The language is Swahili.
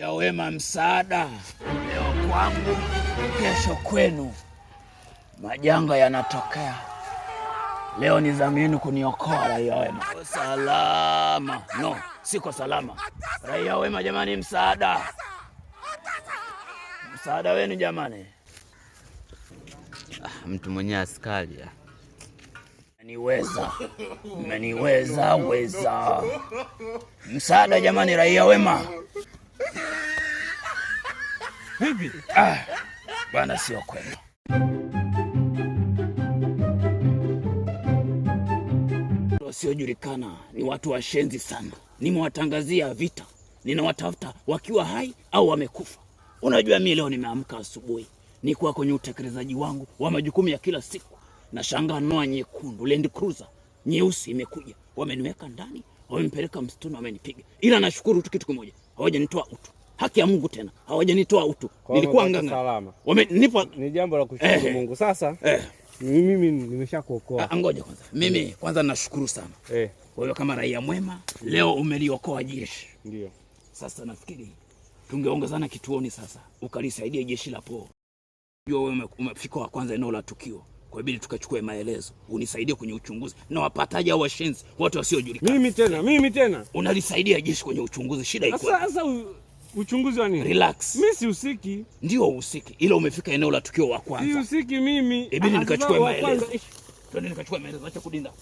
ya wema msaada, leo kwangu, kesho kwenu. Majanga yanatokea. Leo ni zamu yenu kuniokoa raia wema. Salama. No, siko salama. Raia wema jamani, msaada. Msaada wenu jamani. Mtu mwenye askari. Mmeniweza weza. Msaada jamani, raia wema. Vipi? Bana sio kweli. Wasiojulikana ni watu washenzi sana. Nimewatangazia vita. Ninawatafuta wakiwa hai au wamekufa. Unajua mimi leo nimeamka asubuhi. Nikuwa kwenye utekelezaji wangu wa majukumu ya kila siku. Na shangaa noa nyekundu, Land Cruiser, nyeusi imekuja. Wameniweka ndani, wamenipeleka msituni, wamenipiga. Ila nashukuru tu kitu kimoja. Hawajanitoa utu. Haki ya Mungu tena. Hawajanitoa utu. Nilikuwa nganga. Salama. Wamenipa ni jambo la kushukuru Mungu. Sasa mimi nimeshakuokoa. Ngoja kwanza. Mimi kwanza nashukuru sana. Kwa hiyo kama raia mwema, leo umeliokoa jeshi. Ndio. Sasa nafikiri tungeongezana kituoni sasa. Ukalisaidia jeshi la polisi. Jua wewe umefika wa kwanza eneo la tukio. Kwa hivyo tukachukue maelezo. Unisaidie kwenye uchunguzi. Na wapataji au washenzi, watu wasiojulikana. Mimi tena. Unalisaidia jeshi kwenye uchunguzi. Shida iko. Sasa uchunguzi wa nini? Relax. Mimi si usiki. Ndio usiki. Ila umefika eneo la tukio wa kwanza. Si usiki mimi. Ibidi nikachukue maelezo. Twende nikachukue maelezo. Acha kudinda.